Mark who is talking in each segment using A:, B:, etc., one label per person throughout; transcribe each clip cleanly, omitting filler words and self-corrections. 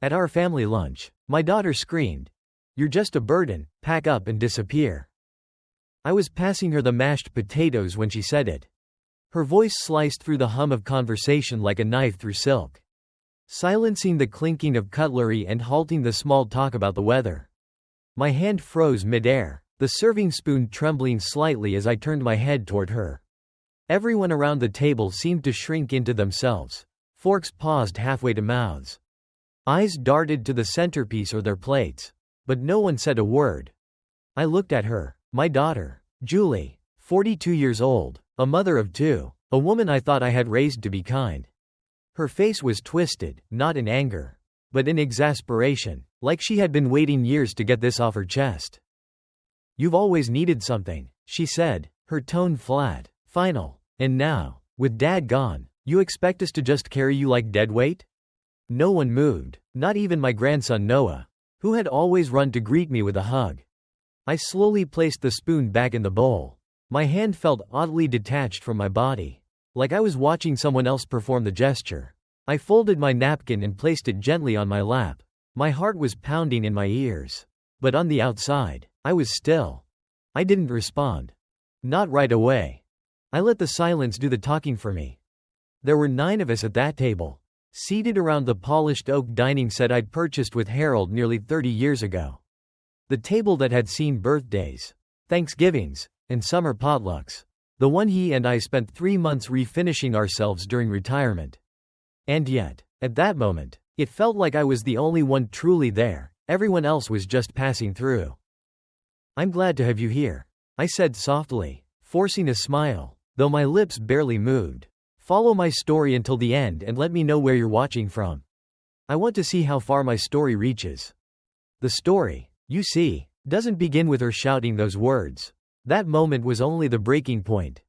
A: At our family lunch, my daughter screamed, "You're just a burden, pack up and disappear." I was passing her the mashed potatoes when she said it. Her voice sliced through the hum of conversation like a knife through silk, silencing the clinking of cutlery and halting the small talk about the weather. My hand froze mid-air, the serving spoon trembling slightly as I turned my head toward her. Everyone around the table seemed to shrink into themselves. Forks paused halfway to mouths. Eyes darted to the centerpiece or their plates. But no one said a word. I looked at her, my daughter, Julie, 42 years old, a mother of two, a woman I thought I had raised to be kind. Her face was twisted, not in anger, but in exasperation, like she had been waiting years to get this off her chest. "You've always needed something," she said, her tone flat, final. "And now, with Dad gone, you expect us to just carry you like deadweight?" No one moved, not even my grandson Noah, who had always run to greet me with a hug. I slowly placed the spoon back in the bowl. My hand felt oddly detached from my body, like I was watching someone else perform the gesture. I folded my napkin and placed it gently on my lap. My heart was pounding in my ears. But on the outside, I was still. I didn't respond. Not right away. I let the silence do the talking for me. There were 9 of us at that table, seated around the polished oak dining set I'd purchased with Harold nearly 30 years ago. The table that had seen birthdays, Thanksgivings, and summer potlucks. The one he and I spent 3 months refinishing ourselves during retirement. And yet, at that moment, it felt like I was the only one truly there. Everyone else was just passing through. "I'm glad to have you here," I said softly, forcing a smile, though my lips barely moved. "Follow my story until the end and let me know where you're watching from. I want to see how far my story reaches." The story, you see, doesn't begin with her shouting those words. That moment was only the breaking point.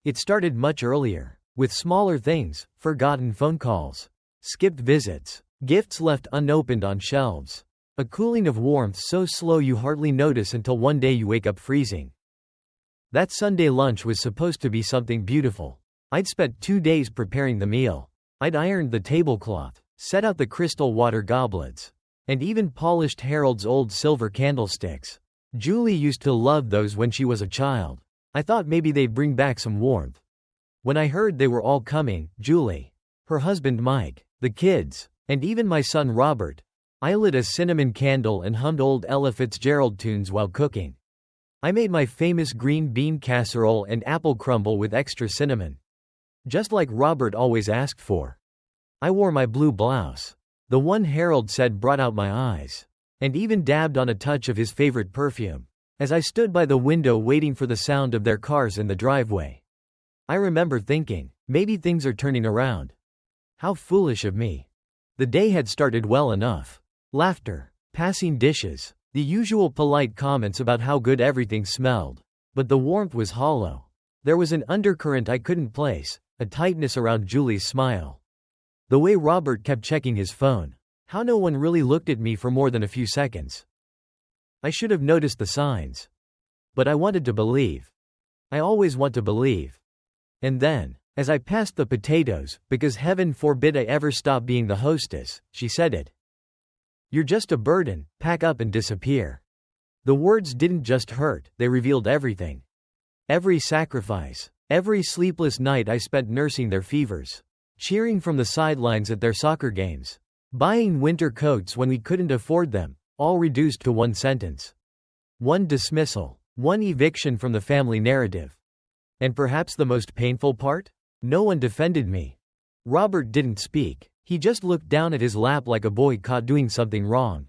A: It started much earlier, with smaller things, forgotten phone calls, skipped visits, gifts left unopened on shelves, a cooling of warmth so slow you hardly notice until one day you wake up freezing. That Sunday lunch was supposed to be something beautiful. I'd spent 2 days preparing the meal. I'd ironed the tablecloth, set out the crystal water goblets, and even polished Harold's old silver candlesticks. Julie used to love those when she was a child. I thought maybe they'd bring back some warmth. When I heard they were all coming, Julie, her husband Mike, the kids, and even my son Robert, I lit a cinnamon candle and hummed old Ella Fitzgerald tunes while cooking. I made my famous green bean casserole and apple crumble with extra cinnamon, just like Robert always asked for. I wore my blue blouse, the one Harold said brought out my eyes, and even dabbed on a touch of his favorite perfume, as I stood by the window waiting for the sound of their cars in the driveway. I remember thinking, maybe things are turning around. How foolish of me. The day had started well enough. Laughter, passing dishes, the usual polite comments about how good everything smelled. But the warmth was hollow. There was an undercurrent I couldn't place, a tightness around Julie's smile. The way Robert kept checking his phone. How no one really looked at me for more than a few seconds. I should have noticed the signs. But I wanted to believe. I always want to believe. And then, as I passed the potatoes, because heaven forbid I ever stop being the hostess, she said it. "You're just a burden, pack up and disappear." The words didn't just hurt, they revealed everything. Every sacrifice, every sleepless night I spent nursing their fevers, cheering from the sidelines at their soccer games, buying winter coats when we couldn't afford them, all reduced to one sentence. One dismissal, one eviction from the family narrative. And perhaps the most painful part? No one defended me. Robert didn't speak. He just looked down at his lap like a boy caught doing something wrong.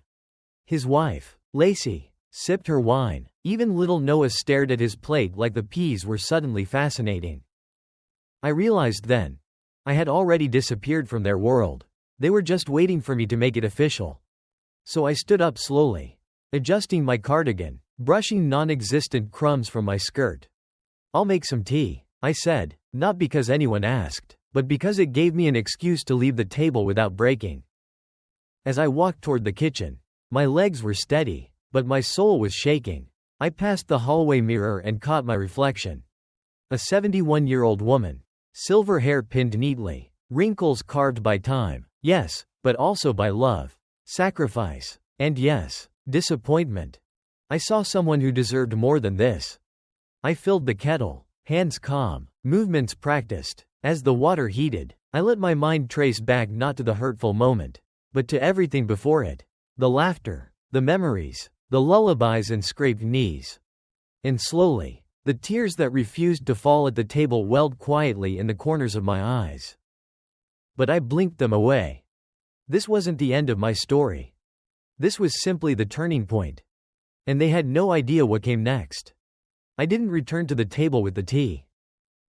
A: His wife, Lacey, sipped her wine. Even little Noah stared at his plate like the peas were suddenly fascinating. I realized then, I had already disappeared from their world. They were just waiting for me to make it official. So I stood up slowly, adjusting my cardigan, brushing non-existent crumbs from my skirt. "I'll make some tea," I said, not because anyone asked, but because it gave me an excuse to leave the table without breaking. As I walked toward the kitchen, my legs were steady, but my soul was shaking. I passed the hallway mirror and caught my reflection. A 71-year-old woman, silver hair pinned neatly, wrinkles carved by time, yes, but also by love. sacrifice, and yes, disappointment. I saw someone who deserved more than this. I filled the kettle, hands calm, movements practiced. As the water heated, I let my mind trace back not to the hurtful moment, but to everything before it. The laughter, the memories, the lullabies and scraped knees. And slowly, the tears that refused to fall at the table welled quietly in the corners of my eyes. But I blinked them away. This wasn't the end of my story. This was simply the turning point. And they had no idea what came next. I didn't return to the table with the tea.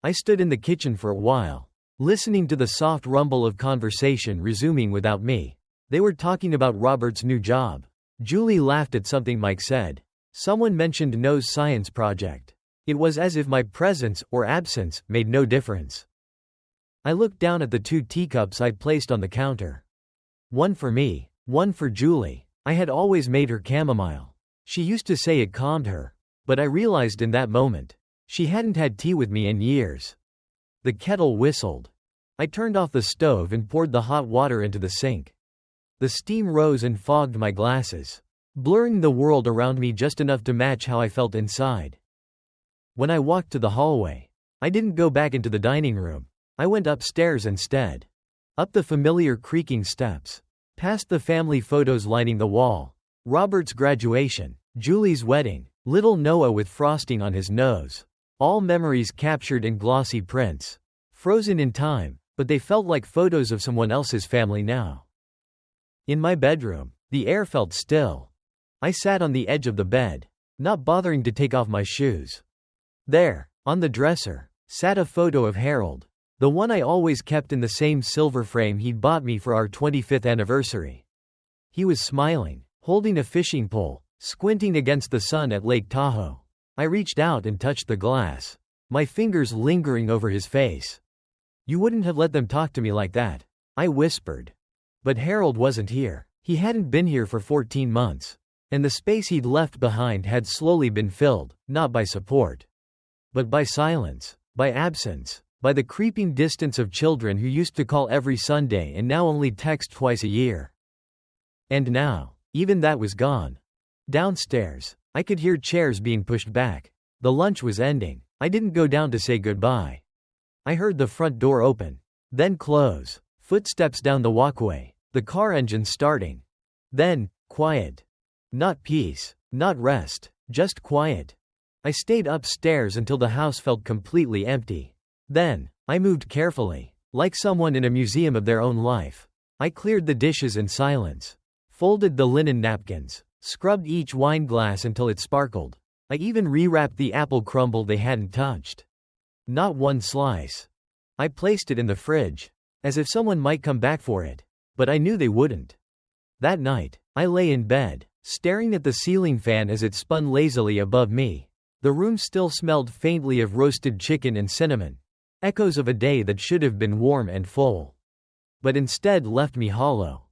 A: I stood in the kitchen for a while, listening to the soft rumble of conversation resuming without me. They were talking about Robert's new job. Julie laughed at something Mike said. Someone mentioned Noah's science project. It was as if my presence or absence made no difference. I looked down at the 2 teacups I'd placed on the counter. One for me, one for Julie. I had always made her chamomile. She used to say it calmed her. But I realized in that moment, she hadn't had tea with me in years. The kettle whistled. I turned off the stove and poured the hot water into the sink. The steam rose and fogged my glasses, blurring the world around me just enough to match how I felt inside. When I walked to the hallway, I didn't go back into the dining room. I went upstairs instead. Up the familiar creaking steps, past the family photos lining the wall. Robert's graduation, Julie's wedding, little Noah with frosting on his nose. All memories captured in glossy prints. Frozen in time, but they felt like photos of someone else's family now. In my bedroom, the air felt still. I sat on the edge of the bed, not bothering to take off my shoes. There, on the dresser, sat a photo of Harold, the one I always kept in the same silver frame he'd bought me for our 25th anniversary. He was smiling, holding a fishing pole, squinting against the sun at Lake Tahoe. I reached out and touched the glass, my fingers lingering over his face. "You wouldn't have let them talk to me like that," I whispered. But Harold wasn't here. He hadn't been here for 14 months. And the space he'd left behind had slowly been filled, not by support, but by silence, by absence, by the creeping distance of children who used to call every Sunday and now only text twice a year. And now, even that was gone. Downstairs, I could hear chairs being pushed back. The lunch was ending. I didn't go down to say goodbye. I heard the front door open, then close, footsteps down the walkway, the car engine starting. Then, quiet. Not peace, not rest, just quiet. I stayed upstairs until the house felt completely empty. Then, I moved carefully, like someone in a museum of their own life. I cleared the dishes in silence, folded the linen napkins, scrubbed each wine glass until it sparkled. I even rewrapped the apple crumble they hadn't touched. Not one slice. I placed it in the fridge, as if someone might come back for it. But I knew they wouldn't. That night, I lay in bed, staring at the ceiling fan as it spun lazily above me. The room still smelled faintly of roasted chicken and cinnamon, echoes of a day that should have been warm and full, but instead left me hollow.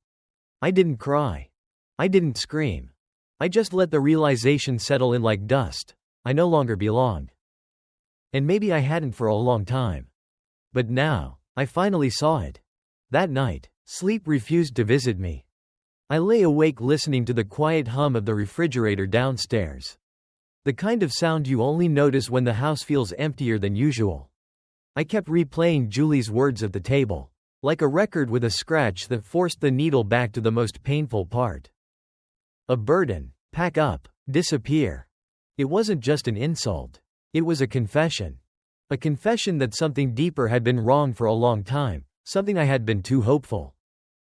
A: I didn't cry. I didn't scream. I just let the realization settle in like dust. I no longer belonged. And maybe I hadn't for a long time. But now, I finally saw it. That night, sleep refused to visit me. I lay awake listening to the quiet hum of the refrigerator downstairs. The kind of sound you only notice when the house feels emptier than usual. I kept replaying Julie's words at the table, like a record with a scratch that forced the needle back to the most painful part. A burden, pack up, disappear. It wasn't just an insult. It was a confession. A confession that something deeper had been wrong for a long time, something I had been too hopeful,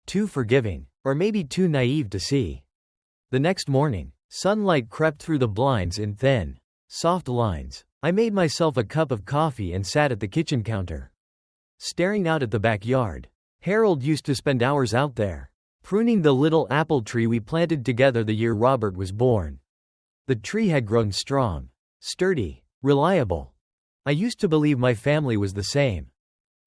A: too forgiving, or maybe too naive to see. The next morning, sunlight crept through the blinds in thin, soft lines. I made myself a cup of coffee and sat at the kitchen counter, staring out at the backyard. Harold used to spend hours out there, pruning the little apple tree we planted together the year Robert was born. The tree had grown strong, sturdy, reliable. I used to believe my family was the same.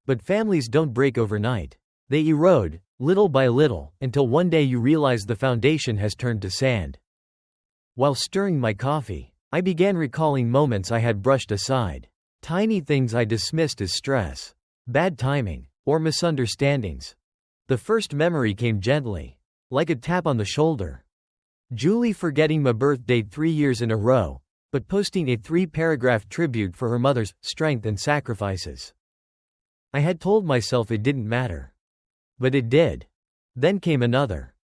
A: But families don't break overnight. They erode, little by little, until one day you realize the foundation has turned to sand. While stirring my coffee, I began recalling moments I had brushed aside. Tiny things I dismissed as stress, bad timing, or misunderstandings. The first memory came gently. Like a tap on the shoulder. Julie forgetting my birthday 3 years in a row, but posting a 3-paragraph tribute for her mother's strength and sacrifices. I had told myself it didn't matter. But it did. Then came another.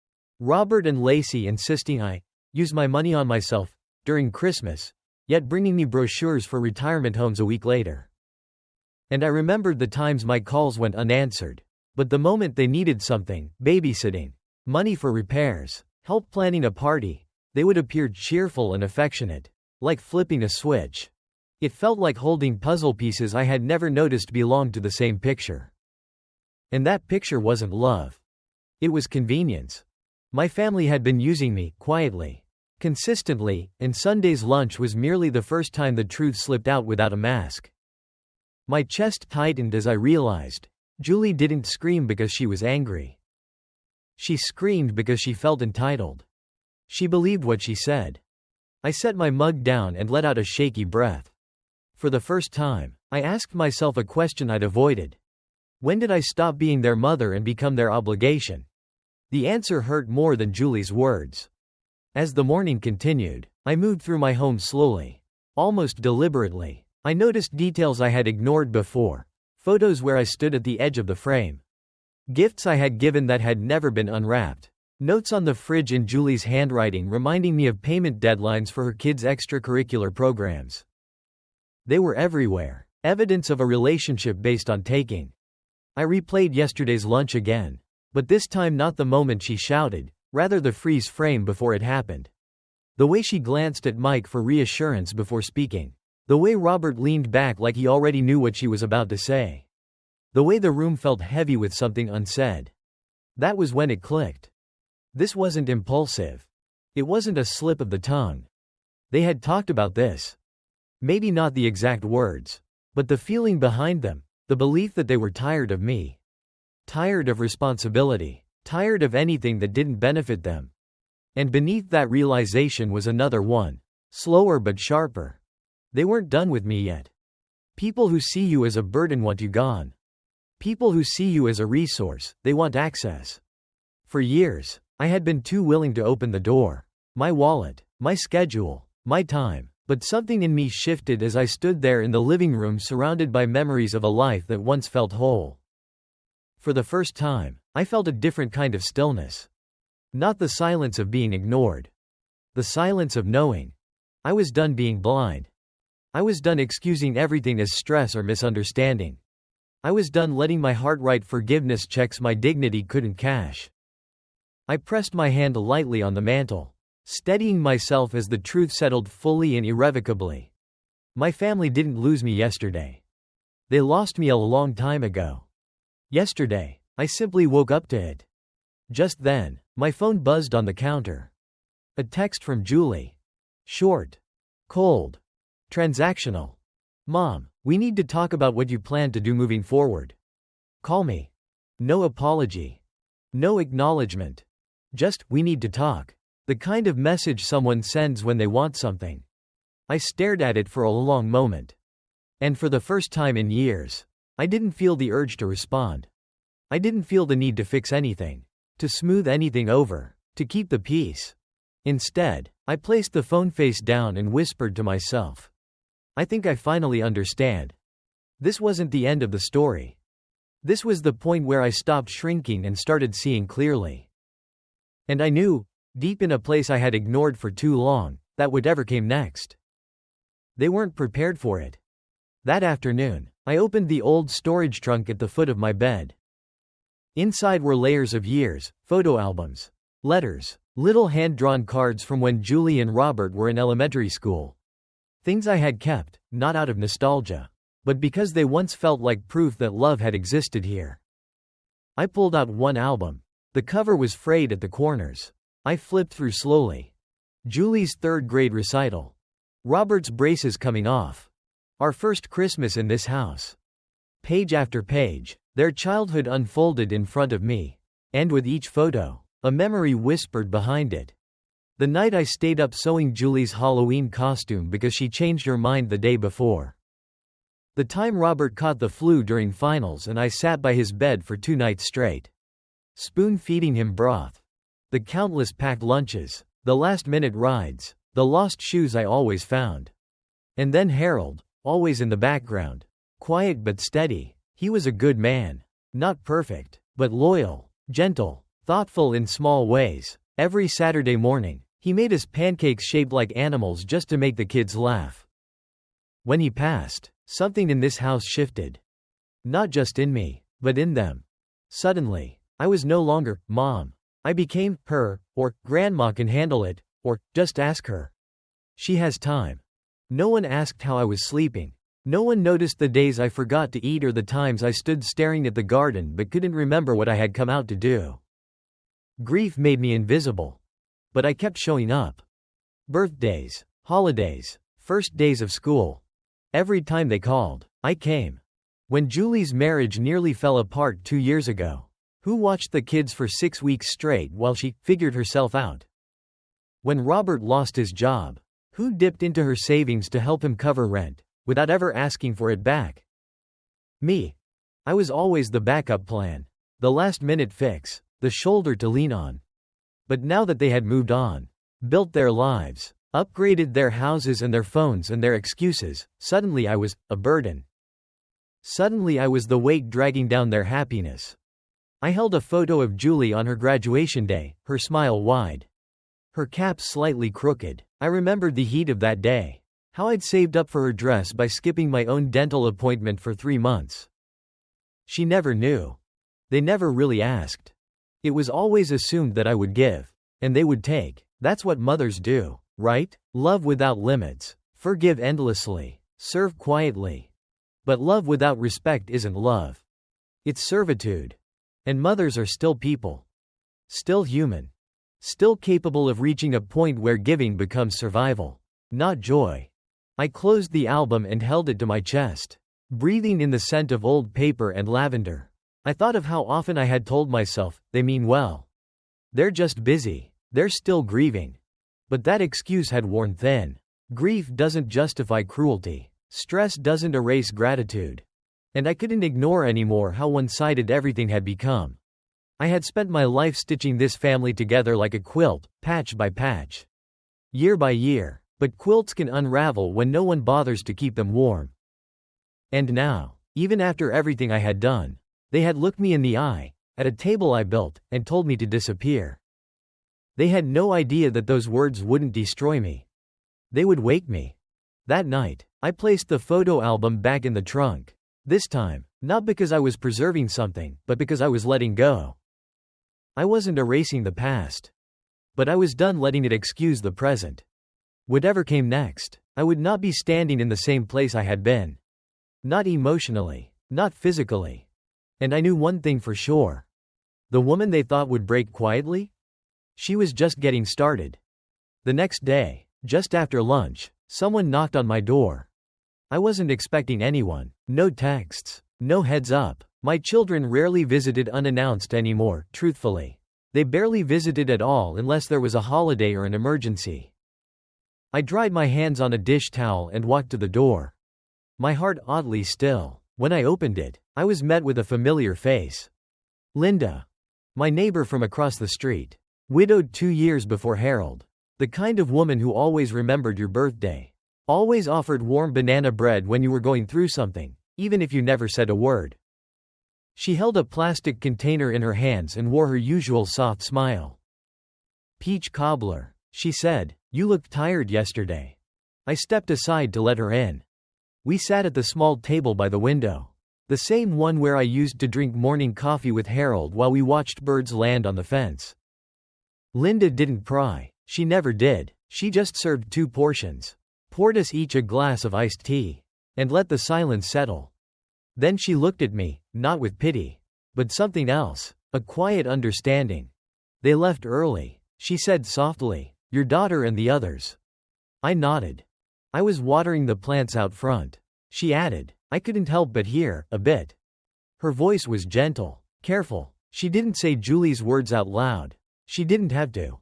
A: Robert and Lacey insisting I use my money on myself during Christmas, yet bringing me brochures for retirement homes a week later. And I remembered the times my calls went unanswered. But the moment they needed something, babysitting, money for repairs, help planning a party, they would appear cheerful and affectionate. Like flipping a switch. It felt like holding puzzle pieces I had never noticed belonged to the same picture. And that picture wasn't love. It was convenience. My family had been using me, quietly, consistently, and Sunday's lunch was merely the first time the truth slipped out without a mask. My chest tightened as I realized. Julie didn't scream because she was angry. She screamed because she felt entitled. She believed what she said. I set my mug down and let out a shaky breath. For the first time, I asked myself a question I'd avoided. When did I stop being their mother and become their obligation? The answer hurt more than Julie's words. As the morning continued, I moved through my home slowly. Almost deliberately. I noticed details I had ignored before. Photos where I stood at the edge of the frame. Gifts I had given that had never been unwrapped. Notes on the fridge in Julie's handwriting reminding me of payment deadlines for her kids' extracurricular programs. They were everywhere, evidence of a relationship based on taking. I replayed yesterday's lunch again, but this time not the moment she shouted, rather the freeze frame before it happened. The way she glanced at Mike for reassurance before speaking. The way Robert leaned back like he already knew what she was about to say. The way the room felt heavy with something unsaid. That was when it clicked. This wasn't impulsive. It wasn't a slip of the tongue. They had talked about this. Maybe not the exact words, but the feeling behind them, the belief that they were tired of me. Tired of responsibility. Tired of anything that didn't benefit them. And beneath that realization was another one. Slower but sharper. They weren't done with me yet. People who see you as a burden want you gone. People who see you as a resource, they want access. For years, I had been too willing to open the door. My wallet, my schedule, my time. But something in me shifted as I stood there in the living room surrounded by memories of a life that once felt whole. For the first time, I felt a different kind of stillness. Not the silence of being ignored. The silence of knowing. I was done being blind. I was done excusing everything as stress or misunderstanding. I was done letting my heart write forgiveness checks my dignity couldn't cash. I pressed my hand lightly on the mantel, steadying myself as the truth settled fully and irrevocably. My family didn't lose me yesterday. They lost me a long time ago. Yesterday, I simply woke up to it. Just then, my phone buzzed on the counter. A text from Julie. Short. Cold. Transactional. Mom, we need to talk about what you plan to do moving forward. Call me. No apology. No acknowledgement. Just, we need to talk. The kind of message someone sends when they want something. I stared at it for a long moment. And for the first time in years, I didn't feel the urge to respond. I didn't feel the need to fix anything. To smooth anything over. To keep the peace. Instead, I placed the phone face down and whispered to myself. I think I finally understand. This wasn't the end of the story. This was the point where I stopped shrinking and started seeing clearly. And I knew, deep in a place I had ignored for too long, that whatever came next. They weren't prepared for it. That afternoon, I opened the old storage trunk at the foot of my bed. Inside were layers of years, photo albums, letters, little hand-drawn cards from when Julie and Robert were in elementary school. Things I had kept, not out of nostalgia, but because they once felt like proof that love had existed here. I pulled out one album. The cover was frayed at the corners. I flipped through slowly. Julie's third-grade recital. Robert's braces coming off. Our first Christmas in this house. Page after page, their childhood unfolded in front of me. And with each photo, a memory whispered behind it. The night I stayed up sewing Julie's Halloween costume because she changed her mind the day before. The time Robert caught the flu during finals and I sat by his bed for 2 nights straight. Spoon-feeding him broth. The countless packed lunches, the last-minute rides, the lost shoes I always found. And then Harold, always in the background. Quiet but steady. He was a good man. Not perfect, but loyal, gentle, thoughtful in small ways. Every Saturday morning, he made us pancakes shaped like animals just to make the kids laugh. When he passed, something in this house shifted. Not just in me, but in them. Suddenly, I was no longer Mom. I became her, or Grandma can handle it, or just ask her. She has time. No one asked how I was sleeping. No one noticed the days I forgot to eat or the times I stood staring at the garden but couldn't remember what I had come out to do. Grief made me invisible. But I kept showing up. Birthdays, holidays, first days of school. Every time they called, I came. When Julie's marriage nearly fell apart 2 years ago, who watched the kids for 6 weeks straight while she figured herself out? When Robert lost his job, who dipped into her savings to help him cover rent, without ever asking for it back? Me. I was always the backup plan, the last-minute fix, the shoulder to lean on. But now that they had moved on, built their lives, upgraded their houses and their phones and their excuses, suddenly I was a burden. Suddenly I was the weight dragging down their happiness. I held a photo of Julie on her graduation day, her smile wide. Her cap slightly crooked. I remembered the heat of that day. How I'd saved up for her dress by skipping my own dental appointment for 3 months. She never knew. They never really asked. It was always assumed that I would give, and they would take. That's what mothers do, right? Love without limits, forgive endlessly, serve quietly. But love without respect isn't love. It's servitude. And mothers are still people. Still human. Still capable of reaching a point where giving becomes survival, not joy. I closed the album and held it to my chest, breathing in the scent of old paper and lavender. I thought of how often I had told myself, they mean well. They're just busy. They're still grieving. But that excuse had worn thin. Grief doesn't justify cruelty. Stress doesn't erase gratitude. And I couldn't ignore anymore how one-sided everything had become. I had spent my life stitching this family together like a quilt, patch by patch. Year by year. But quilts can unravel when no one bothers to keep them warm. And now, even after everything I had done, they had looked me in the eye, at a table I built, and told me to disappear. They had no idea that those words wouldn't destroy me. They would wake me. That night, I placed the photo album back in the trunk. This time, not because I was preserving something, but because I was letting go. I wasn't erasing the past. But I was done letting it excuse the present. Whatever came next, I would not be standing in the same place I had been. Not emotionally, not physically. And I knew one thing for sure. The woman they thought would break quietly? She was just getting started. The next day, just after lunch, someone knocked on my door. I wasn't expecting anyone. No texts. No heads up. My children rarely visited unannounced anymore, truthfully. They barely visited at all unless there was a holiday or an emergency. I dried my hands on a dish towel and walked to the door. My heart oddly still. When I opened it, I was met with a familiar face. Linda. My neighbor from across the street. Widowed 2 years before Harold. The kind of woman who always remembered your birthday. Always offered warm banana bread when you were going through something, even if you never said a word. She held a plastic container in her hands and wore her usual soft smile. Peach cobbler, she said, you looked tired yesterday. I stepped aside to let her in. We sat at the small table by the window. The same one where I used to drink morning coffee with Harold while we watched birds land on the fence. Linda didn't pry. She never did. She just served 2 portions. Poured us each a glass of iced tea. And let the silence settle. Then she looked at me, not with pity. But something else. A quiet understanding. They left early. She said softly, your daughter and the others. I nodded. I was watering the plants out front. She added, I couldn't help but hear, a bit. Her voice was gentle, careful. She didn't say Julie's words out loud. She didn't have to.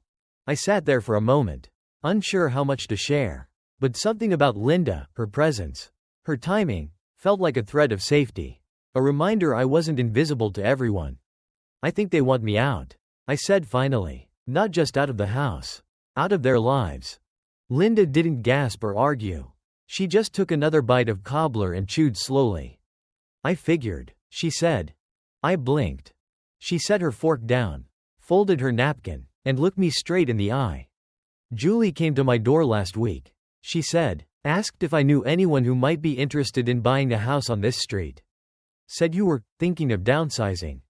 A: I sat there for a moment, unsure how much to share. But something about Linda, her presence, her timing, felt like a thread of safety. A reminder I wasn't invisible to everyone. I think they want me out, I said finally. Not just out of the house. Out of their lives. Linda didn't gasp or argue. She just took another bite of cobbler and chewed slowly. I figured, she said. I blinked. She set her fork down, folded her napkin, and looked me straight in the eye. Julie came to my door last week, she said. Asked if I knew anyone who might be interested in buying a house on this street. Said you were thinking of downsizing.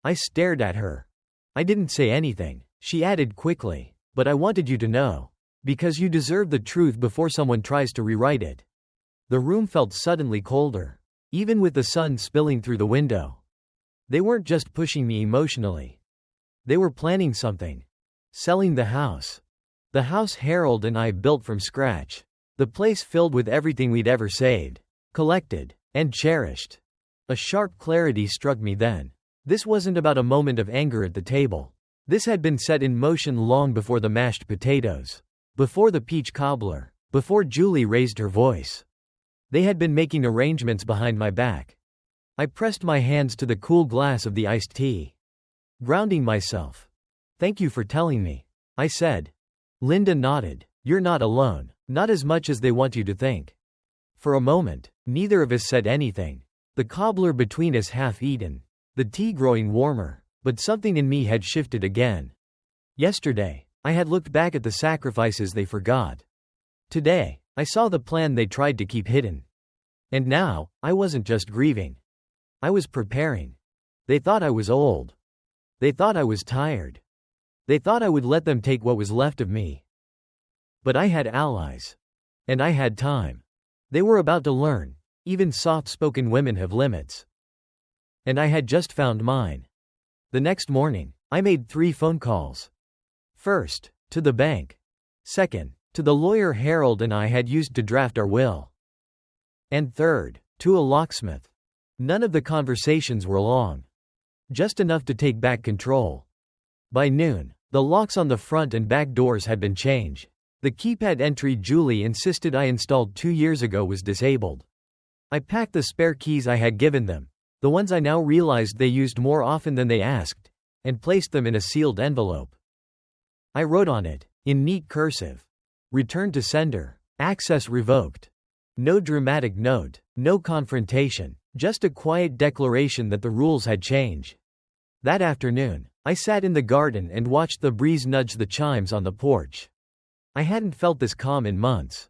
A: I stared at her. I didn't say anything, she added quickly, but I wanted you to know. Because you deserve the truth before someone tries to rewrite it. The room felt suddenly colder, even with the sun spilling through the window. They weren't just pushing me emotionally. They were planning something. Selling the house. The house Harold and I built from scratch. The place filled with everything we'd ever saved, collected, and cherished. A sharp clarity struck me then. This wasn't about a moment of anger at the table. This had been set in motion long before the mashed potatoes. Before the peach cobbler. Before Julie raised her voice. They had been making arrangements behind my back. I pressed my hands to the cool glass of the iced tea. Grounding myself. Thank you for telling me, I said. Linda nodded. You're not alone. Not as much as they want you to think. For a moment, neither of us said anything. The cobbler between us half eaten. The tea growing warmer. But something in me had shifted again. Yesterday, I had looked back at the sacrifices they forgot. Today, I saw the plan they tried to keep hidden. And now, I wasn't just grieving. I was preparing. They thought I was old. They thought I was tired. They thought I would let them take what was left of me. But I had allies. And I had time. They were about to learn. Even soft-spoken women have limits. And I had just found mine. The next morning, I made 3 phone calls. First, to the bank. Second, to the lawyer Harold and I had used to draft our will. And third, to a locksmith. None of the conversations were long. Just enough to take back control. By noon, the locks on the front and back doors had been changed. The keypad entry Julie insisted I installed 2 years ago was disabled. I packed the spare keys I had given them, the ones I now realized they used more often than they asked, and placed them in a sealed envelope. I wrote on it, in neat cursive. Return to sender. Access revoked. No dramatic note, no confrontation, just a quiet declaration that the rules had changed. That afternoon, I sat in the garden and watched the breeze nudge the chimes on the porch. I hadn't felt this calm in months.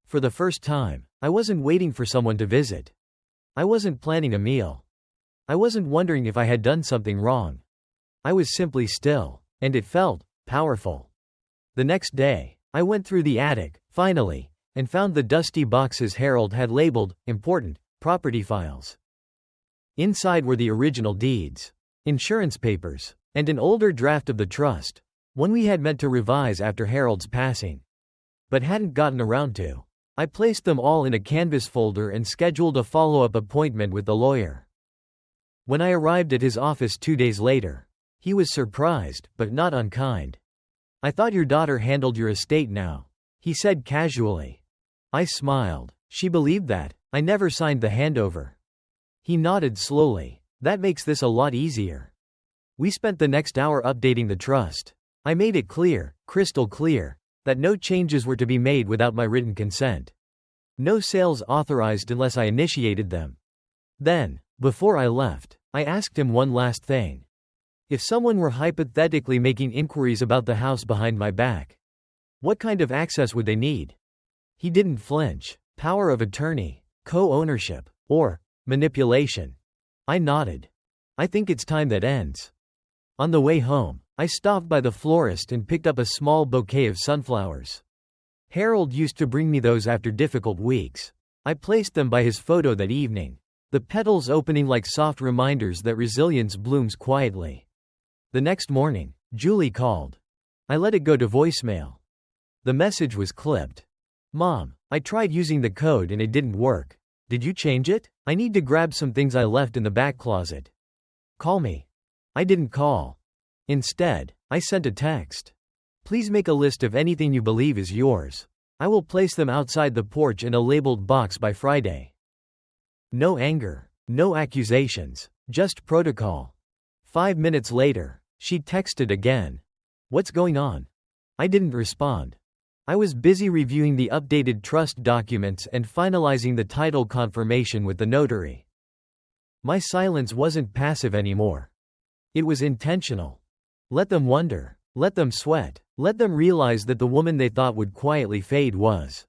A: For the first time, I wasn't waiting for someone to visit. I wasn't planning a meal. I wasn't wondering if I had done something wrong. I was simply still, and it felt powerful. The next day, I went through the attic, finally, and found the dusty boxes Harold had labeled, important, property files. Inside were the original deeds, insurance papers, and an older draft of the trust, one we had meant to revise after Harold's passing, but hadn't gotten around to. I placed them all in a canvas folder and scheduled a follow-up appointment with the lawyer. When I arrived at his office 2 days later, he was surprised, but not unkind. I thought your daughter handled your estate now, he said casually. I smiled. She believed that. I never signed the handover. He nodded slowly. That makes this a lot easier. We spent the next hour updating the trust. I made it clear, crystal clear, that no changes were to be made without my written consent. No sales authorized unless I initiated them. Then, before I left, I asked him one last thing. If someone were hypothetically making inquiries about the house behind my back, what kind of access would they need? He didn't flinch. Power of attorney, co-ownership, or manipulation. I nodded. I think it's time that ends. On the way home, I stopped by the florist and picked up a small bouquet of sunflowers. Harold used to bring me those after difficult weeks. I placed them by his photo that evening, the petals opening like soft reminders that resilience blooms quietly. The next morning, Julie called. I let it go to voicemail. The message was clipped. Mom, I tried using the code and it didn't work. Did you change it? I need to grab some things I left in the back closet. Call me. I didn't call. Instead, I sent a text. Please make a list of anything you believe is yours. I will place them outside the porch in a labeled box by Friday. No anger, no accusations, just protocol. 5 minutes later, she texted again. What's going on? I didn't respond. I was busy reviewing the updated trust documents and finalizing the title confirmation with the notary. My silence wasn't passive anymore. It was intentional. Let them wonder. Let them sweat. Let them realize that the woman they thought would quietly fade was,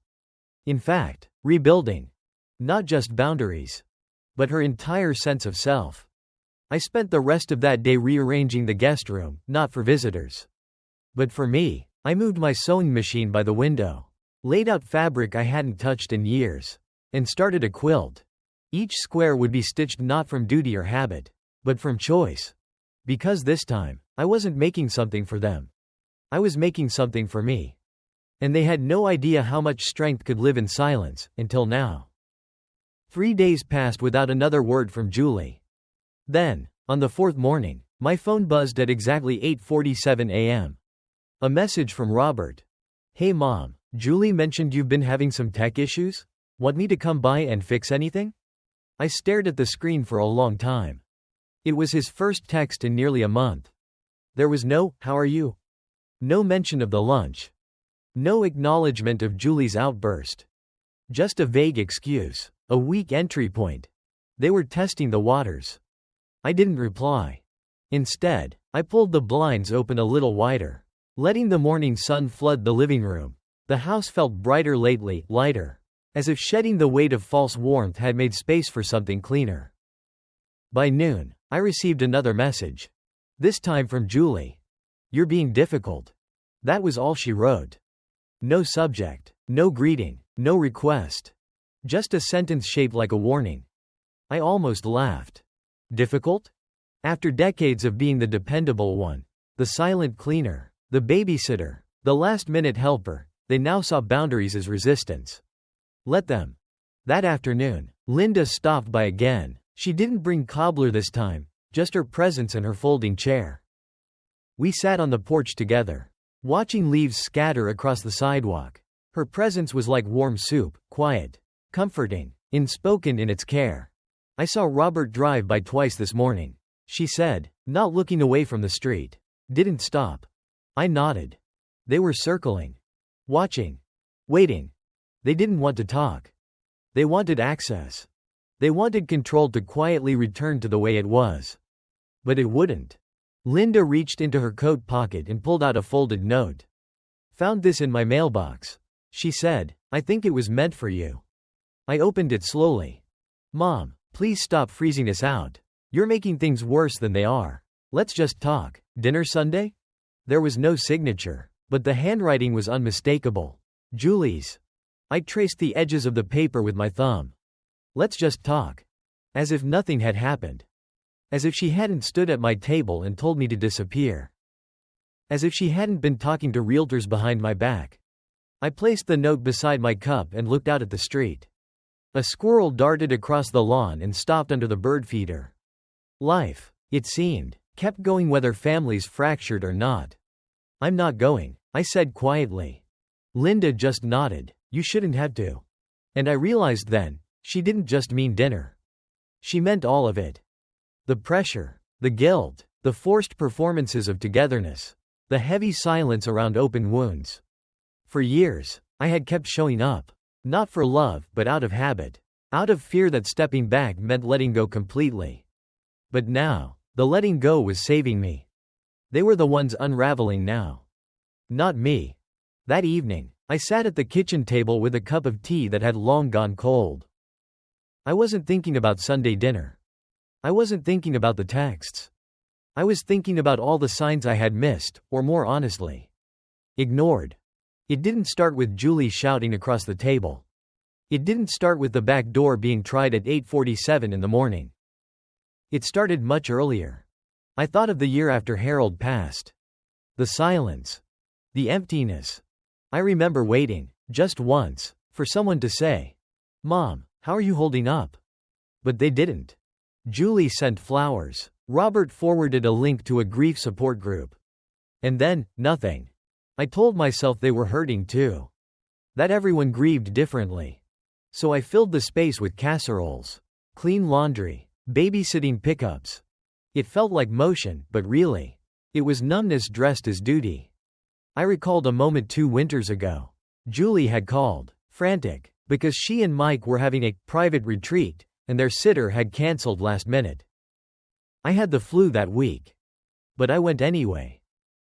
A: in fact, rebuilding. Not just boundaries, but her entire sense of self. I spent the rest of that day rearranging the guest room, not for visitors, but for me. I moved my sewing machine by the window, laid out fabric I hadn't touched in years, and started a quilt. Each square would be stitched not from duty or habit, but from choice. Because this time, I wasn't making something for them. I was making something for me. And they had no idea how much strength could live in silence, until now. 3 days passed without another word from Julie. Then, on the 4th morning, my phone buzzed at exactly 8:47 a.m. A message from Robert. Hey Mom, Julie mentioned you've been having some tech issues? Want me to come by and fix anything? I stared at the screen for a long time. It was his first text in nearly a month. There was no, how are you? No mention of the lunch. No acknowledgement of Julie's outburst. Just a vague excuse. A weak entry point. They were testing the waters. I didn't reply. Instead, I pulled the blinds open a little wider, letting the morning sun flood the living room. The house felt brighter lately, lighter, as if shedding the weight of false warmth had made space for something cleaner. By noon, I received another message. This time from Julie. You're being difficult. That was all she wrote. No subject, no greeting, no request. Just a sentence shaped like a warning. I almost laughed. Difficult? After decades of being the dependable one, the silent cleaner, the babysitter, the last-minute helper, they now saw boundaries as resistance. Let them. That afternoon, Linda stopped by again. She didn't bring cobbler this time, just her presence and her folding chair. We sat on the porch together, watching leaves scatter across the sidewalk. Her presence was like warm soup, quiet, comforting, unspoken in its care. I saw Robert drive by twice this morning, she said, not looking away from the street. Didn't stop. I nodded. They were circling. Watching. Waiting. They didn't want to talk. They wanted access. They wanted control to quietly return to the way it was. But it wouldn't. Linda reached into her coat pocket and pulled out a folded note. Found this in my mailbox. She said, I think it was meant for you. I opened it slowly. Mom, please stop freezing us out. You're making things worse than they are. Let's just talk. Dinner Sunday? There was no signature, but the handwriting was unmistakable. Julie's. I traced the edges of the paper with my thumb. Let's just talk. As if nothing had happened. As if she hadn't stood at my table and told me to disappear. As if she hadn't been talking to realtors behind my back. I placed the note beside my cup and looked out at the street. A squirrel darted across the lawn and stopped under the bird feeder. Life, it seemed, kept going whether families fractured or not. I'm not going, I said quietly. Linda just nodded. You shouldn't have to. And I realized then, she didn't just mean dinner. She meant all of it. The pressure, the guilt, the forced performances of togetherness, the heavy silence around open wounds. For years, I had kept showing up. Not for love, but out of habit. Out of fear that stepping back meant letting go completely. But now, the letting go was saving me. They were the ones unraveling now. Not me. That evening, I sat at the kitchen table with a cup of tea that had long gone cold. I wasn't thinking about Sunday dinner. I wasn't thinking about the texts. I was thinking about all the signs I had missed, or more honestly, ignored. It didn't start with Julie shouting across the table. It didn't start with the back door being tried at 8:47 in the morning. It started much earlier. I thought of the year after Harold passed. The silence. The emptiness. I remember waiting, just once, for someone to say, Mom, how are you holding up? But they didn't. Julie sent flowers. Robert forwarded a link to a grief support group. And then, nothing. I told myself they were hurting too. That everyone grieved differently. So I filled the space with casseroles, clean laundry, babysitting pickups. It felt like motion, but really, it was numbness dressed as duty. I recalled a moment 2 winters ago. Julie had called, frantic, because she and Mike were having a private retreat, and their sitter had cancelled last minute. I had the flu that week. But I went anyway.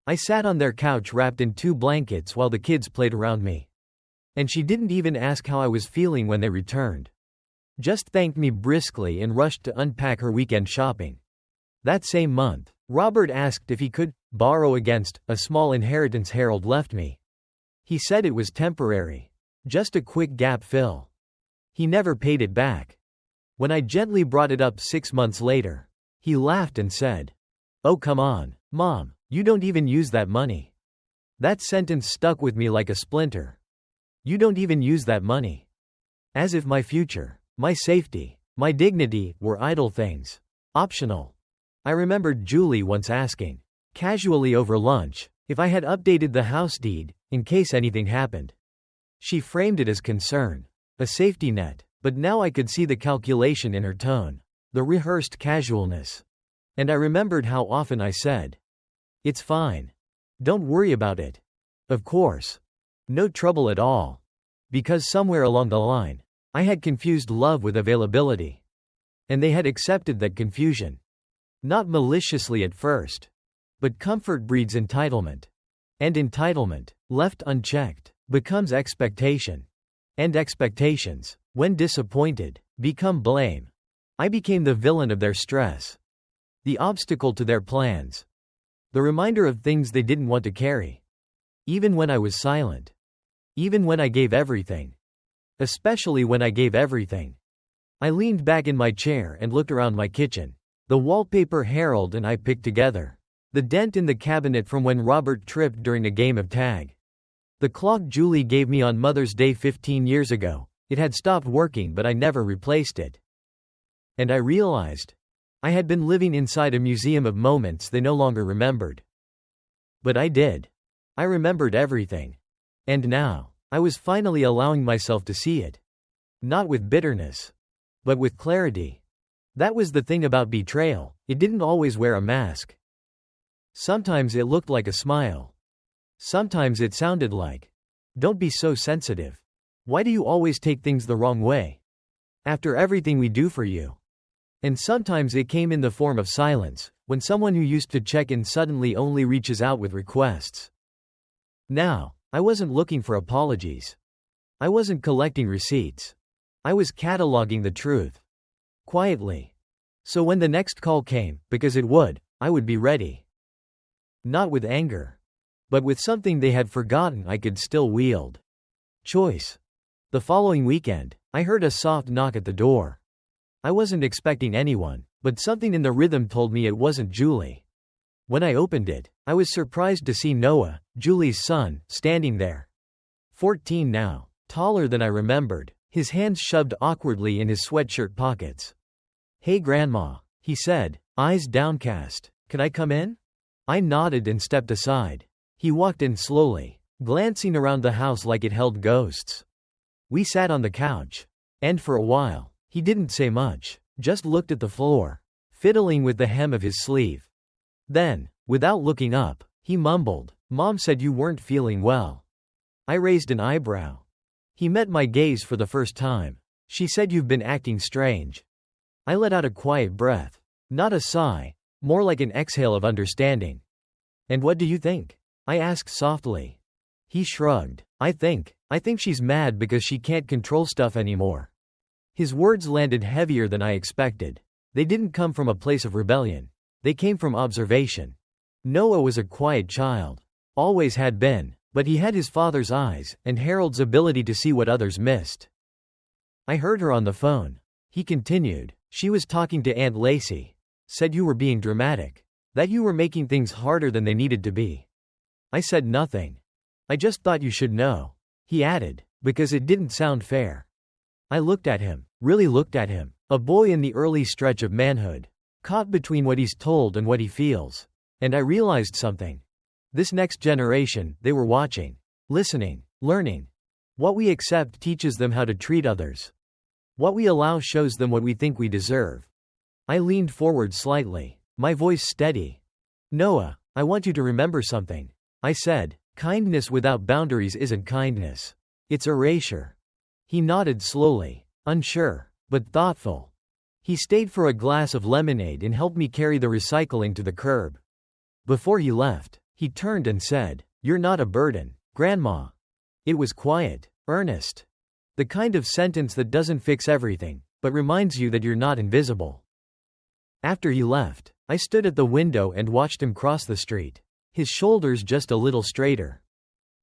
A: I sat on their couch wrapped in 2 blankets while the kids played around me. And she didn't even ask how I was feeling when they returned. Just thanked me briskly and rushed to unpack her weekend shopping. That same month, Robert asked if he could borrow against a small inheritance Harold left me. He said it was temporary. Just a quick gap fill. He never paid it back. When I gently brought it up 6 months later, he laughed and said, "Oh, come on, Mom, you don't even use that money." That sentence stuck with me like a splinter. You don't even use that money. As if my future, my safety, my dignity were idle things. Optional. I remembered Julie once asking, casually over lunch, if I had updated the house deed, in case anything happened. She framed it as concern, a safety net, but now I could see the calculation in her tone, the rehearsed casualness. And I remembered how often I said, "It's fine. Don't worry about it. Of course. No trouble at all." Because somewhere along the line, I had confused love with availability. And they had accepted that confusion. Not maliciously at first. But comfort breeds entitlement. And entitlement, left unchecked, becomes expectation. And expectations, when disappointed, become blame. I became the villain of their stress. The obstacle to their plans. The reminder of things they didn't want to carry. Even when I was silent. Even when I gave everything. Especially when I gave everything. I leaned back in my chair and looked around my kitchen. The wallpaper Harold and I picked together. The dent in the cabinet from when Robert tripped during a game of tag. The clock Julie gave me on Mother's Day 15 years ago. It had stopped working, but I never replaced it. And I realized I had been living inside a museum of moments they no longer remembered. But I did. I remembered everything. And now, I was finally allowing myself to see it. Not with bitterness, but with clarity. That was the thing about betrayal, it didn't always wear a mask. Sometimes it looked like a smile. Sometimes it sounded like, "Don't be so sensitive. Why do you always take things the wrong way? After everything we do for you." And sometimes it came in the form of silence, when someone who used to check in suddenly only reaches out with requests. Now, I wasn't looking for apologies. I wasn't collecting receipts. I was cataloging the truth. Quietly. So when the next call came, because it would, I would be ready. Not with anger. But with something they had forgotten I could still wield. Choice. The following weekend, I heard a soft knock at the door. I wasn't expecting anyone, but something in the rhythm told me it wasn't Julie. When I opened it, I was surprised to see Noah, Julie's son, standing there. 14 now, taller than I remembered, his hands shoved awkwardly in his sweatshirt pockets. "Hey Grandma," he said, eyes downcast. "Can I come in?" I nodded and stepped aside. He walked in slowly, glancing around the house like it held ghosts. We sat on the couch. And for a while, he didn't say much, just looked at the floor, fiddling with the hem of his sleeve. Then, without looking up, he mumbled, "Mom said you weren't feeling well." I raised an eyebrow. He met my gaze for the first time. "She said you've been acting strange." I let out a quiet breath. Not a sigh, more like an exhale of understanding. "And what do you think?" I asked softly. He shrugged. I think she's mad because she can't control stuff anymore." His words landed heavier than I expected. They didn't come from a place of rebellion. They came from observation. Noah was a quiet child. Always had been, but he had his father's eyes, and Harold's ability to see what others missed. "I heard her on the phone," he continued. "She was talking to Aunt Lacey. Said you were being dramatic. That you were making things harder than they needed to be." I said nothing. "I just thought you should know," he added, because it didn't sound fair. I looked at him, really looked at him, a boy in the early stretch of manhood, caught between what he's told and what he feels. And I realized something. This next generation, they were watching, listening, learning. What we accept teaches them how to treat others. What we allow shows them what we think we deserve. I leaned forward slightly, my voice steady. "Noah, I want you to remember something," I said, Kindness without boundaries isn't kindness. It's erasure. He nodded slowly, unsure, but thoughtful. He stayed for a glass of lemonade and helped me carry the recycling to the curb. Before he left, he turned and said, "You're not a burden, Grandma." It was quiet, earnest. The kind of sentence that doesn't fix everything, but reminds you that you're not invisible. After he left, I stood at the window and watched him cross the street, his shoulders just a little straighter.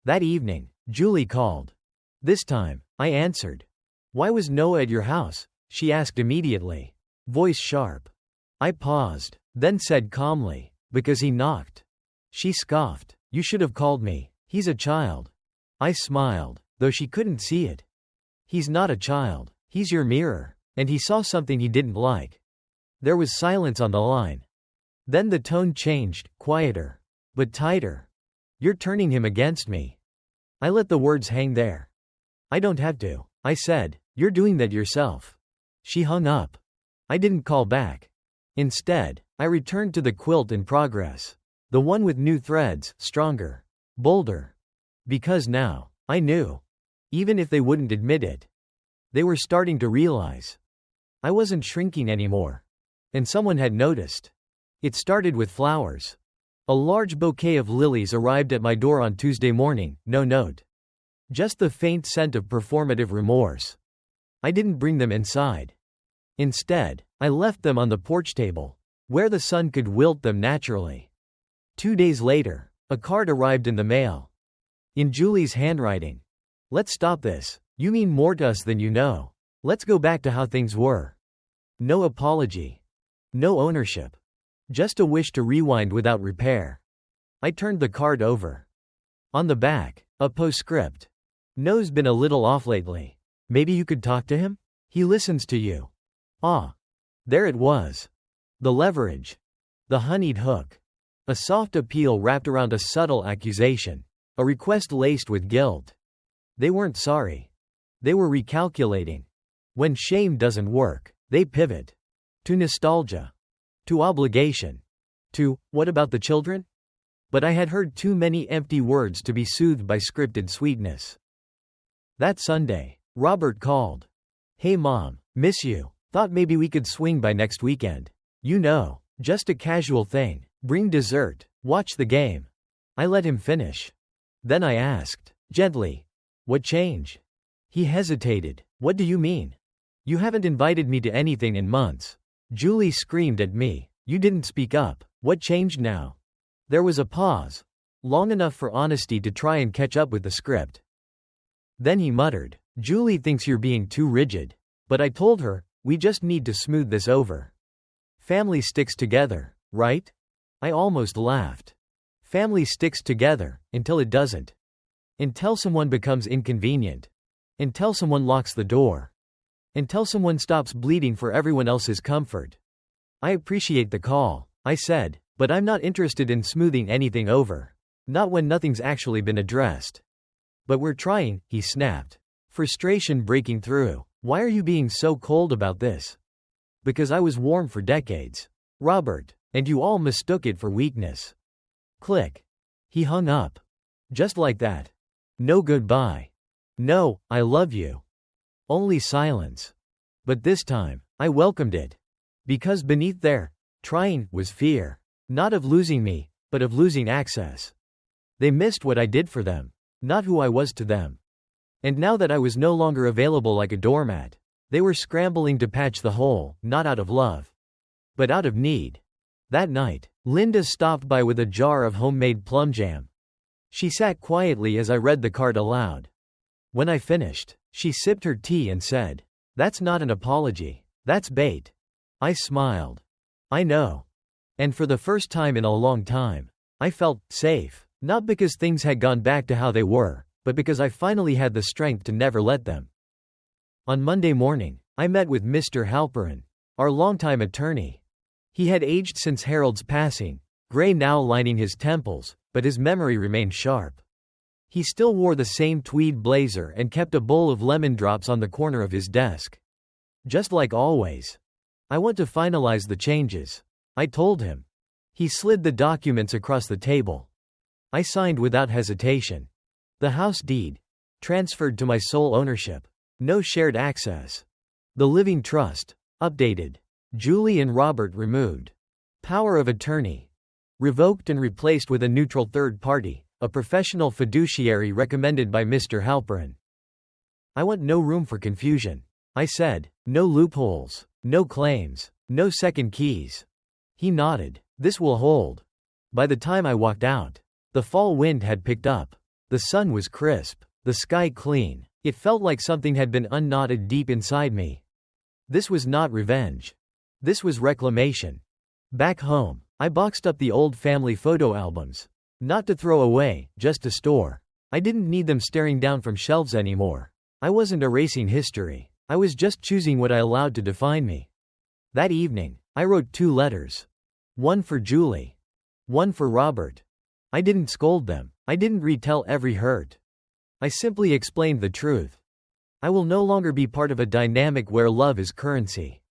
A: That evening, Julie called. This time, I answered. "Why was Noah at your house?" she asked immediately, voice sharp. I paused, then said calmly, "Because he knocked." She scoffed. "You should have called me. He's a child." I smiled, though she couldn't see it. "He's not a child. He's your mirror." And he saw something he didn't like. There was silence on the line. Then the tone changed, quieter, but tighter. "You're turning him against me." I let the words hang there. "I don't have to," I said. "You're doing that yourself." She hung up. I didn't call back. Instead, I returned to the quilt in progress. The one with new threads, stronger, bolder. Because now, I knew. Even if they wouldn't admit it. They were starting to realize. I wasn't shrinking anymore. And someone had noticed. It started with flowers. A large bouquet of lilies arrived at my door on Tuesday morning, no note. Just the faint scent of performative remorse. I didn't bring them inside. Instead, I left them on the porch table, where the sun could wilt them naturally. 2 days later, a card arrived in the mail. In Julie's handwriting. "Let's stop this. You mean more to us than you know. Let's go back to how things were." No apology. No ownership. Just a wish to rewind without repair. I turned the card over. On the back, a postscript. "No's been a little off lately. Maybe you could talk to him? He listens to you." Ah. There it was. The leverage. The honeyed hook. A soft appeal wrapped around a subtle accusation. A request laced with guilt. They weren't sorry. They were recalculating. When shame doesn't work, they pivot. To nostalgia. To obligation. To, "What about the children?" But I had heard too many empty words to be soothed by scripted sweetness. That Sunday, Robert called. "Hey Mom, miss you. Thought maybe we could swing by next weekend. You know, just a casual thing. Bring dessert, watch the game." I let him finish. Then I asked, gently, "What change?" He hesitated. "What do you mean? You haven't invited me to anything in months." Julie screamed at me. "You didn't speak up. What changed now?" There was a pause. Long enough for honesty to try and catch up with the script. Then he muttered, "Julie thinks you're being too rigid." But I told her, "We just need to smooth this over. Family sticks together, right?" I almost laughed. Family sticks together, until it doesn't. Until someone becomes inconvenient. Until someone locks the door. Until someone stops bleeding for everyone else's comfort. "I appreciate the call," I said, "but I'm not interested in smoothing anything over. Not when nothing's actually been addressed." "But we're trying," he snapped. Frustration breaking through. "Why are you being so cold about this?" "Because I was warm for decades, Robert, and you all mistook it for weakness." Click. He hung up. Just like that. No goodbye. No, "I love you." Only silence. But this time, I welcomed it. Because beneath their trying was fear. Not of losing me, but of losing access. They missed what I did for them, not who I was to them. And now that I was no longer available like a doormat, they were scrambling to patch the hole, not out of love, but out of need. That night, Linda stopped by with a jar of homemade plum jam. She sat quietly as I read the card aloud. When I finished, she sipped her tea and said, "That's not an apology. That's bait." I smiled. I know. And for the first time in a long time, I felt safe. Not because things had gone back to how they were, but because I finally had the strength to never let them. On Monday morning, I met with Mr. Halperin, our longtime attorney. He had aged since Harold's passing, gray now lining his temples, but his memory remained sharp. He still wore the same tweed blazer and kept a bowl of lemon drops on the corner of his desk. Just like always. "I want to finalize the changes," I told him. He slid the documents across the table. I signed without hesitation. The house deed. Transferred to my sole ownership. No shared access. The living trust. Updated. Julie and Robert removed. Power of attorney. Revoked and replaced with a neutral third party, a professional fiduciary recommended by Mr. Halperin. I want no room for confusion. I said, no loopholes, no claims, no second keys. He nodded. This will hold. By the time I walked out, the fall wind had picked up. The sun was crisp, the sky clean. It felt like something had been unknotted deep inside me. This was not revenge. This was reclamation. Back home, I boxed up the old family photo albums. Not to throw away, just to store. I didn't need them staring down from shelves anymore. I wasn't erasing history. I was just choosing what I allowed to define me. That evening, I wrote 2 letters. One for Julie. One for Robert. I didn't scold them. I didn't retell every hurt. I simply explained the truth. I will no longer be part of a dynamic where love is currency.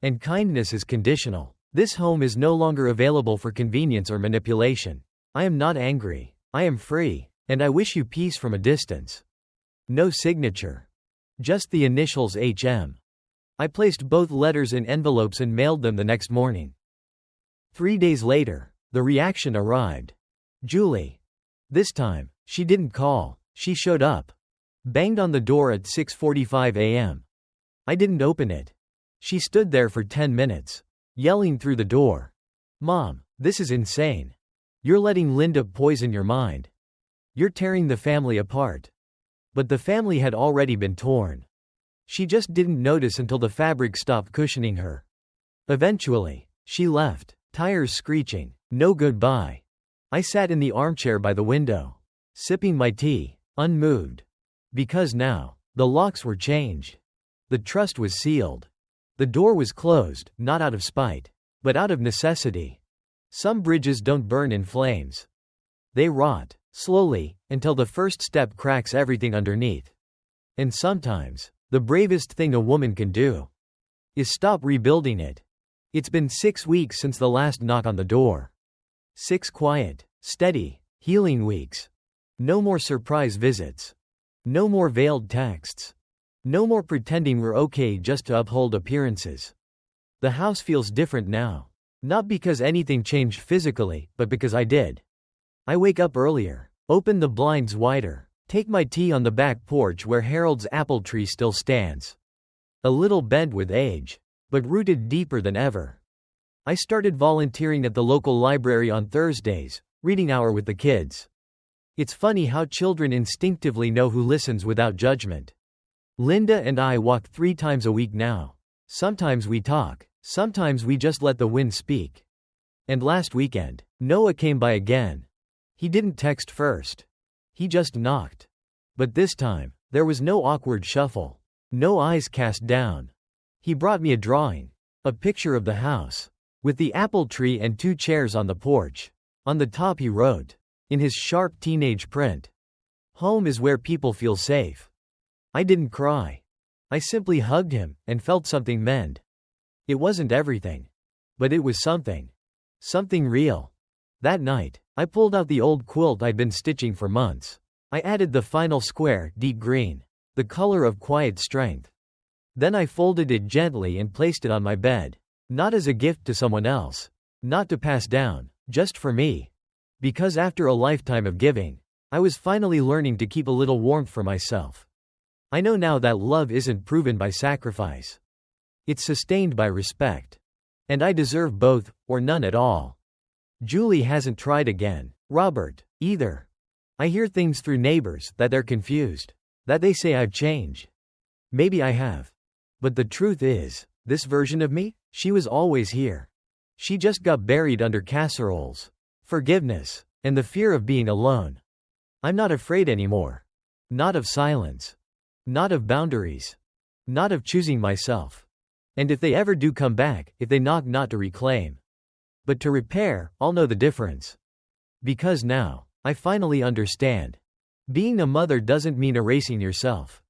A: And kindness is conditional. This home is no longer available for convenience or manipulation. I am not angry. I am free. And I wish you peace from a distance. No signature. Just the initials HM. I placed both letters in envelopes and mailed them the next morning. 3 days later, the reaction arrived. Julie. This time, she didn't call. She showed up. Banged on the door at 6:45 a.m. I didn't open it. She stood there for 10 minutes, yelling through the door. Mom, this is insane. You're letting Linda poison your mind. You're tearing the family apart. But the family had already been torn. She just didn't notice until the fabric stopped cushioning her. Eventually, she left, tires screeching, no goodbye. I sat in the armchair by the window, sipping my tea, unmoved. Because now, the locks were changed. The trust was sealed. The door was closed, not out of spite, but out of necessity. Some bridges don't burn in flames. They rot, slowly, until the first step cracks everything underneath. And sometimes, the bravest thing a woman can do is stop rebuilding it. It's been 6 weeks since the last knock on the door. 6 quiet, steady, healing weeks. No more surprise visits. No more veiled texts. No more pretending we're okay just to uphold appearances. The house feels different now. Not because anything changed physically, but because I did. I wake up earlier, open the blinds wider, take my tea on the back porch where Harold's apple tree still stands. A little bent with age, but rooted deeper than ever. I started volunteering at the local library on Thursdays, reading hour with the kids. It's funny how children instinctively know who listens without judgment. Linda and I walk 3 times a week now. Sometimes we talk, sometimes we just let the wind speak. And last weekend, Noah came by again. He didn't text first. He just knocked. But this time, there was no awkward shuffle. No eyes cast down. He brought me a drawing. A picture of the house. With the apple tree and 2 chairs on the porch. On the top he wrote, in his sharp teenage print, "Home is where people feel safe." I didn't cry. I simply hugged him, and felt something mend. It wasn't everything. But it was something. Something real. That night, I pulled out the old quilt I'd been stitching for months. I added the final square, deep green. The color of quiet strength. Then I folded it gently and placed it on my bed. Not as a gift to someone else. Not to pass down, just for me. Because after a lifetime of giving, I was finally learning to keep a little warmth for myself. I know now that love isn't proven by sacrifice. It's sustained by respect. And I deserve both, or none at all. Julie hasn't tried again. Robert, either. I hear things through neighbors that they're confused. That they say I've changed. Maybe I have. But the truth is, this version of me, she was always here. She just got buried under casseroles. Forgiveness, and the fear of being alone. I'm not afraid anymore. Not of silence. Not of boundaries. Not of choosing myself. And if they ever do come back, if they knock, not to reclaim, but to repair, I'll know the difference. Because now, I finally understand. Being a mother doesn't mean erasing yourself.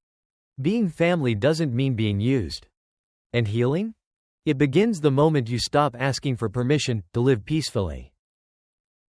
A: Being family doesn't mean being used. And healing? It begins the moment you stop asking for permission to live peacefully.